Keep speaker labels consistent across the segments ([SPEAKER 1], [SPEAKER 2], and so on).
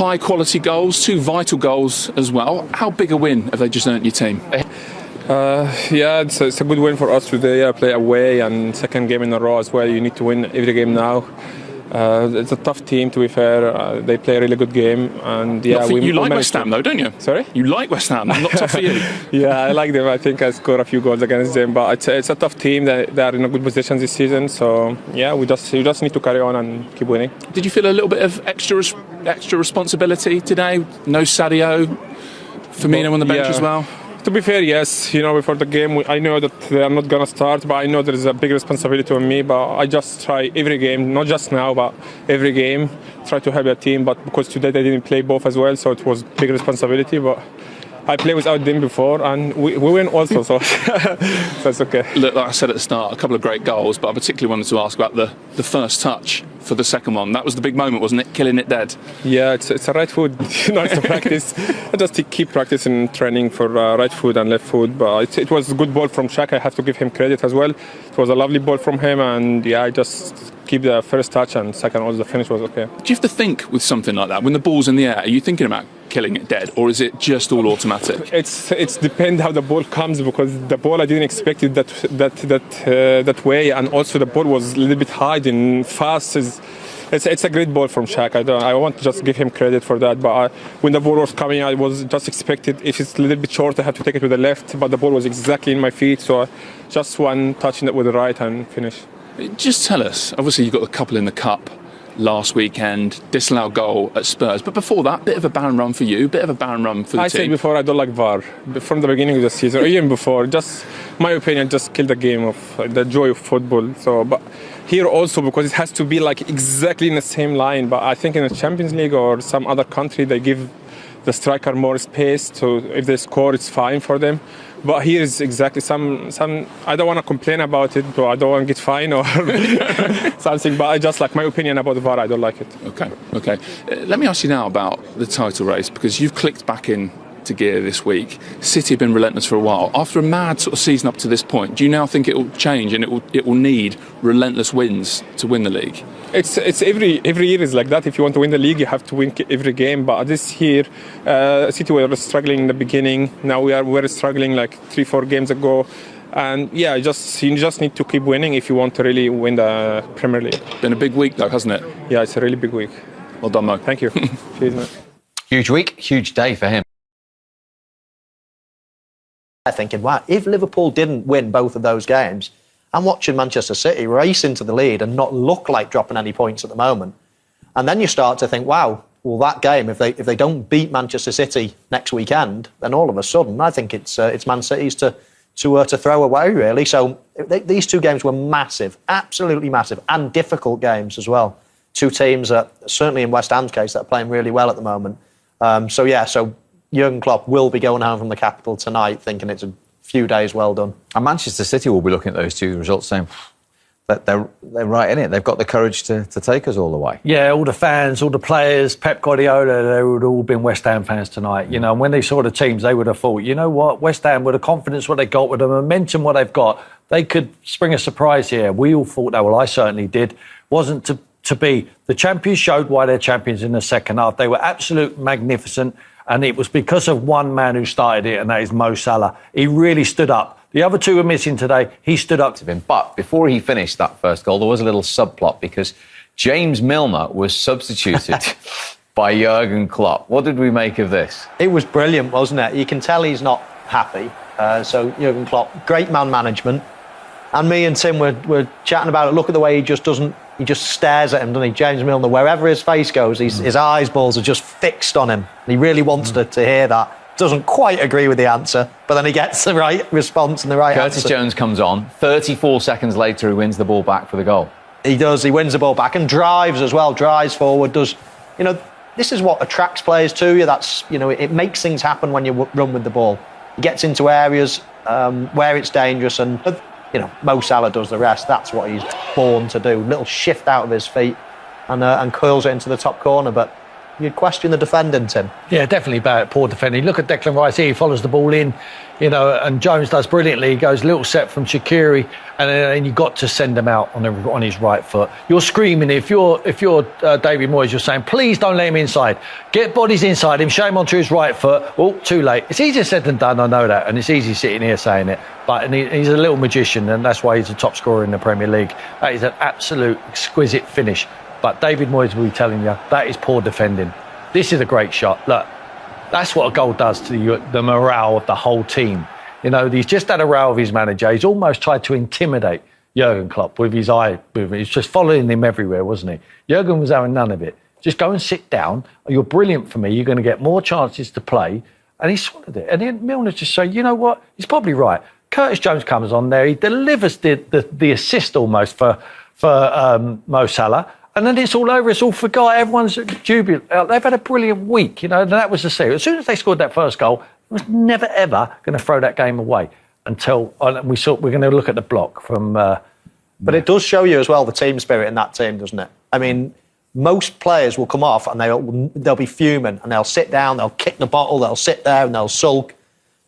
[SPEAKER 1] High quality goals, 2 vital goals as well. How big a win have they just earned your team?
[SPEAKER 2] Yeah, it's a good win for us today. Play away and second game in a row as well. You need to win every game now. It's a tough team, to be fair. They play a really good game, and yeah,
[SPEAKER 1] you like West Ham though, don't you?
[SPEAKER 2] Sorry,
[SPEAKER 1] you like West Ham. Not tough for you.
[SPEAKER 2] Yeah, I like them. I think I scored a few goals against them, but it's a tough team. They are in a good position this season. So yeah, we just need to carry on and keep winning.
[SPEAKER 1] Did you feel a little bit of extra responsibility today? No Sadio, Firmino on the bench as well.
[SPEAKER 2] To be fair, yes. Before the game, I know that I'm not gonna start, but I know there is a big responsibility on me. But I just try every game, not just now, but every game, try to help the team. But because today they didn't play both as well, so it was big responsibility. But I played without them before, and we win also, so that's okay.
[SPEAKER 1] Look, like I said at the start, a couple of great goals, but I particularly wanted to ask about the first touch for the second one. That was the big moment, wasn't it? Killing it dead.
[SPEAKER 2] Yeah, it's a right foot. Nice to practice. I just keep practicing training for right foot and left foot. But it was a good ball from Shaq. I have to give him credit as well. It was a lovely ball from him, and yeah, I just keep the first touch, and second also the finish was okay.
[SPEAKER 1] Do you have to think with something like that when the ball's in the air? Are you thinking about killing it dead, or is it just all automatic?
[SPEAKER 2] It's depends how the ball comes, because the ball I didn't expect it that way, and also the ball was a little bit high and fast. It's a great ball from Shaq. I want to just give him credit for that. But when the ball was coming, I was just expected if it's a little bit short, I have to take it with the left. But the ball was exactly in my feet, so just one touching it with the right and finish.
[SPEAKER 1] Just tell us. Obviously, you got the couple in the cup last weekend, disallowed goal at Spurs. But before that, bit of a barren run for you, bit of a barren run for the team.
[SPEAKER 2] I said before, I don't like VAR. From the beginning of the season, or even before, just my opinion, just kill the game of the joy of football. So, but here also, because it has to be like exactly in the same line. But I think in the Champions League or some other country, they give the striker more space. So if they score, it's fine for them. But here is exactly some. I don't want to complain about it, but I don't want to get fined or something. But I just like my opinion about the VAR. I don't like it.
[SPEAKER 1] Okay. Let me ask you now about the title race, because you've clicked back in to gear this week. City have been relentless for a while. After a mad sort of season up to this point, do you now think it will change and it will need relentless wins to win the league?
[SPEAKER 2] It's every year is like that. If you want to win the league, you have to win every game. But this year, City were struggling in the beginning. Now we're struggling like 3-4 games ago. And yeah, you just need to keep winning if you want to really win the Premier League.
[SPEAKER 1] Been a big week though, hasn't it?
[SPEAKER 2] Yeah, it's a really big week.
[SPEAKER 1] Well done, Mo.
[SPEAKER 2] Thank you. Cheers, mate.
[SPEAKER 3] Huge week, huge day for him.
[SPEAKER 4] Thinking, wow, if Liverpool didn't win both of those games, I'm watching Manchester City race into the lead and not look like dropping any points at the moment. And then you start to think, wow, well, that game, if they don't beat Manchester City next weekend, then all of a sudden, I think it's Man City's to throw away, really. So these two games were massive, absolutely massive, and difficult games as well. Two teams, certainly in West Ham's case, that are playing really well at the moment. So Jurgen Klopp will be going home from the capital tonight thinking it's a few days well done.
[SPEAKER 3] And Manchester City will be looking at those two results saying that they're right in it. They've got the courage to take us all the way.
[SPEAKER 5] Yeah, all the fans, all the players, Pep Guardiola, they would have all been West Ham fans tonight. You know, and when they saw the teams, they would have thought, you know what, West Ham, with the confidence what they got, with the momentum what they've got, they could spring a surprise here. We all thought that, well, I certainly did. Wasn't to be. The champions showed why they're champions in the second half. They were absolute magnificent. And it was because of one man who started it, and that is Mo Salah. He really stood up. The other two were missing today. He stood up to him.
[SPEAKER 3] But before he finished that first goal, there was a little subplot because James Milner was substituted by Jurgen Klopp. What did we make of this?
[SPEAKER 4] It was brilliant, wasn't it? You can tell he's not happy. So Jurgen Klopp, great man management. And me and Tim were chatting about it. Look at the way he just stares at him, doesn't he? James Milner, wherever his face goes, his eyeballs are just fixed on him. He really wants to hear that. Doesn't quite agree with the answer, but then he gets the right response and the right answer.
[SPEAKER 3] Curtis Jones comes on. 34 seconds later, he wins the ball back for the goal.
[SPEAKER 4] He does. He wins the ball back and drives as well. Drives forward. This is what attracts players to you. It makes things happen when you run with the ball. He gets into areas where it's dangerous and... Mo Salah does the rest. That's what he's born to do. Little shift out of his feet and curls it into the top corner. But you'd question the defending, Tim.
[SPEAKER 5] Yeah, definitely bad, poor defending. Look at Declan Rice here. He follows the ball in, and Jones does brilliantly. He goes little set from Shaqiri, and you've got to send him out on his right foot. You're screaming. If you're David Moyes, you're saying, please don't let him inside. Get bodies inside him. Show him onto his right foot. Oh, too late. It's easier said than done. I know that, and it's easy sitting here saying it. But he's a little magician, and that's why he's a top scorer in the Premier League. That is an absolute exquisite finish. But David Moyes will be telling you that is poor defending. This is a great shot. Look, that's what a goal does to the morale of the whole team. He's just had a row with his manager. He's almost tried to intimidate Jurgen Klopp with his eye movement. He's just following him everywhere, wasn't he? Jurgen was having none of it. Just go and sit down. You're brilliant for me. You're going to get more chances to play. And he swallowed it. And then Milner just said, you know what? He's probably right. Curtis Jones comes on there. He delivers the assist almost for Mo Salah. And then it's all over. It's all forgot. Everyone's jubilant. They've had a brilliant week, and that was the secret. As soon as they scored that first goal, it was never, ever going to throw that game away until we're going to look at the block from...
[SPEAKER 4] But it does show you as well the team spirit in that team, doesn't it? I mean, most players will come off and they'll be fuming and they'll sit down, they'll kick the bottle, they'll sit there and they'll sulk.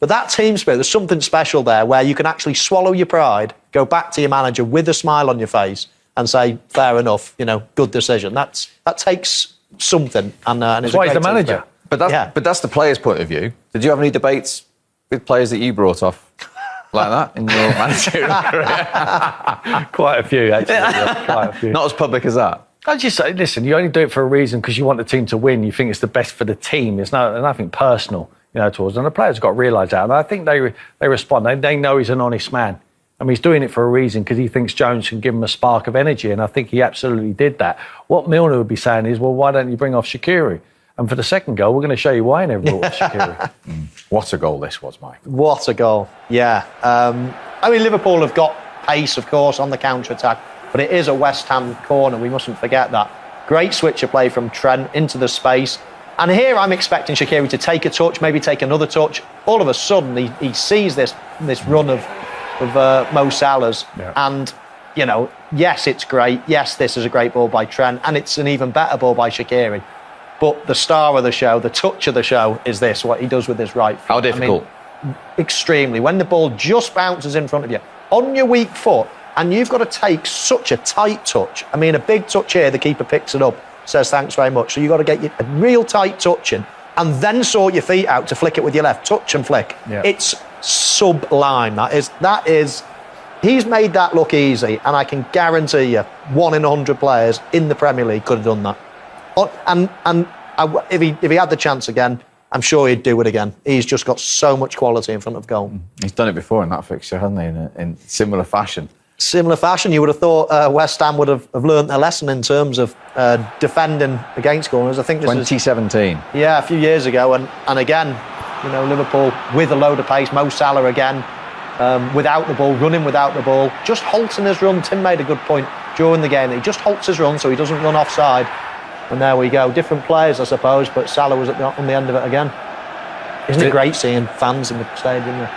[SPEAKER 4] But that team spirit, there's something special there where you can actually swallow your pride, go back to your manager with a smile on your face and say, fair enough, good decision. That takes something. And
[SPEAKER 5] that's why he's the manager.
[SPEAKER 3] But that's the player's point of view. Did you have any debates with players that you brought off like that in your managerial career?
[SPEAKER 5] Quite a few, actually. Yeah, quite a few.
[SPEAKER 3] Not as public as that.
[SPEAKER 5] I just say, listen, you only do it for a reason because you want the team to win. You think it's the best for the team. There's nothing personal, towards them. And the players have got to realise that. And I think they respond. They know he's an honest man. I mean, he's doing it for a reason because he thinks Jones can give him a spark of energy, and I think he absolutely did that. What Milner would be saying is, well, why don't you bring off Shaqiri? And for the second goal, we're going to show you why he never brought off Shaqiri.
[SPEAKER 3] What a goal this was, Mike.
[SPEAKER 4] What a goal, yeah. I mean, Liverpool have got pace, of course, on the counter-attack, but it is a West Ham corner, we mustn't forget that. Great switch of play from Trent into the space. And here I'm expecting Shaqiri to take a touch, maybe take another touch. All of a sudden, he sees this run of Mo Salah's, and yes, it's great. Yes, this is a great ball by Trent, and it's an even better ball by Shaqiri. But the star of the show, the touch of the show, is this, what he does with his right foot.
[SPEAKER 3] How difficult?
[SPEAKER 4] I mean, extremely. When the ball just bounces in front of you, on your weak foot, and you've got to take such a tight touch. I mean, a big touch here, the keeper picks it up, says thanks very much. So you've got to get a real tight touch in, and then sort your feet out to flick it with your left. Touch and flick. Yeah. It's sublime. That is. He's made that look easy, and I can guarantee you, 1 in 100 players in the Premier League could have done that. If he had the chance again, I'm sure he'd do it again. He's just got so much quality in front of goal.
[SPEAKER 3] He's done it before in that fixture, hasn't he? In similar fashion.
[SPEAKER 4] Similar fashion, you would have thought West Ham would have learnt their lesson in terms of defending against corners. I think this
[SPEAKER 3] 2017.
[SPEAKER 4] A few years ago, and again, Liverpool with a load of pace. Mo Salah again, without the ball, running without the ball, just halting his run. Tim made a good point during the game that he just halts his run so he doesn't run offside. And there we go. Different players, I suppose, but Salah was on the end of it again. Isn't it great seeing fans in the stadium?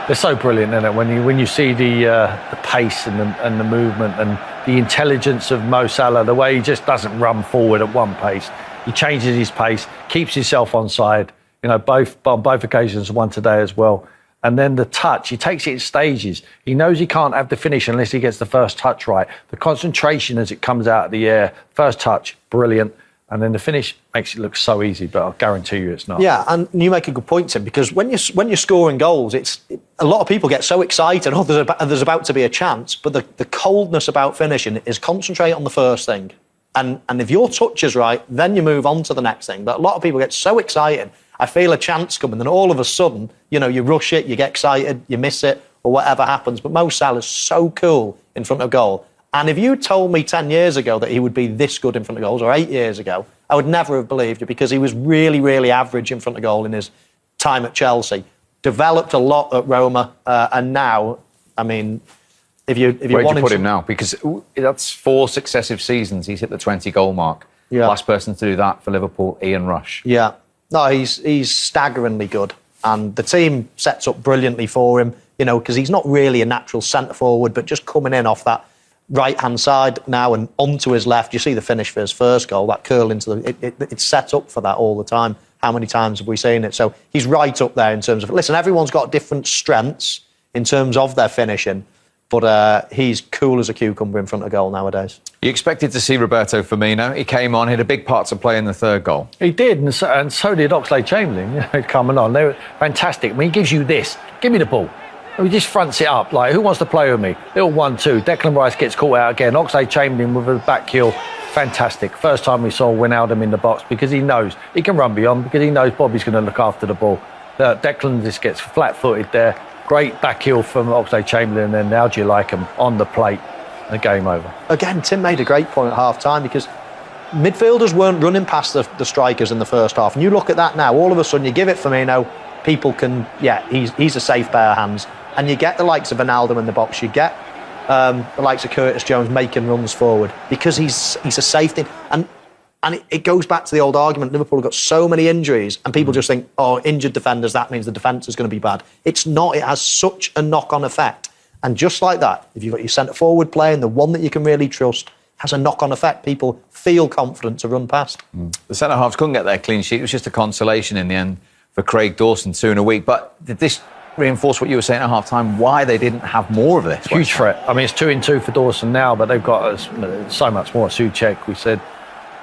[SPEAKER 5] They're so brilliant, isn't it? When you see the pace and the movement and the intelligence of Mo Salah, the way he just doesn't run forward at one pace. He changes his pace, keeps himself onside. On both occasions, one today as well. And then the touch, he takes it in stages. He knows he can't have the finish unless he gets the first touch right. The concentration as it comes out of the air, first touch, brilliant. And then the finish makes it look so easy, but I'll guarantee you it's not.
[SPEAKER 4] Yeah, and you make a good point, Tim, because when you're scoring goals, a lot of people get so excited, there's about to be a chance, but the coldness about finishing is concentrate on the first thing. And if your touch is right, then you move on to the next thing. But a lot of people get so excited, I feel a chance coming, then all of a sudden, you rush it, you get excited, you miss it, or whatever happens. But Mo Salah's so cool in front of goal. And if you told me 10 years ago that he would be this good in front of goals, or 8 years ago, I would never have believed it, because he was really, really average in front of goal in his time at Chelsea. Developed a lot at Roma, and now, I mean, if you
[SPEAKER 3] where do you put him now? Because that's 4 successive seasons he's hit the 20-goal mark.
[SPEAKER 4] Yeah.
[SPEAKER 3] Last person to do that for Liverpool, Ian Rush.
[SPEAKER 4] Yeah. No, he's staggeringly good. And the team sets up brilliantly for him, because he's not really a natural centre-forward, but just coming in off that right-hand side now and onto his left. You see the finish for his first goal, that curl into the... It's set up for that all the time. How many times have we seen it? So he's right up there in terms of... Listen, everyone's got different strengths in terms of their finishing, but he's cool as a cucumber in front of goal nowadays.
[SPEAKER 3] You expected to see Roberto Firmino. He came on, had a big part to play in the third goal.
[SPEAKER 5] He did, and so did Oxlade-Chamberlain, you know, coming on. They were fantastic. I mean, he gives you this. Give me the ball. He just fronts it up, like, who wants to play with me? Little 1-2. Declan Rice gets caught out again. Oxlade-Chamberlain with a back heel. Fantastic. First time we saw Ronaldo in the box, because he knows he can run beyond, because he knows Bobby's going to look after the ball. Declan just gets flat-footed there. Great back heel from Oxlade-Chamberlain, and then how do you like him on the plate? The game over. Again,
[SPEAKER 4] Tim made a great point at half-time, because midfielders weren't running past the strikers in the first half. And you look at that now, all of a sudden you give it Firmino, people can, he's a safe pair of hands. And you get the likes of Ronaldo in the box. You get the likes of Curtis Jones making runs forward, because he's a safety. And it goes back to the old argument. Liverpool have got so many injuries, and people just think, oh, injured defenders, that means the defence is going to be bad. It's not. It has such a knock-on effect. And just like that, if you've got your centre-forward playing, the one that you can really trust, has a knock-on effect. People feel confident to run past.
[SPEAKER 3] The centre-halves couldn't get their clean sheet. It was just a consolation in the end for Craig Dawson, 2 in a week. But did this reinforce what you were saying at half-time, why they didn't have more of this?
[SPEAKER 5] Huge threat. I mean, it's 2-2 for Dawson now, but they've got so much more. Souček, we said,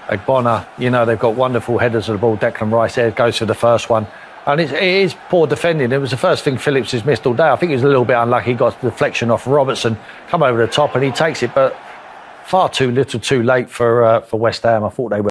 [SPEAKER 5] Agbona, you know, they've got wonderful headers of the ball. Declan Rice there goes for the first one. And it is poor defending. It was the first thing Phillips has missed all day. I think he was a little bit unlucky. He got the deflection off Robertson, come over the top, and he takes it, but far too little too late for West Ham. I thought they were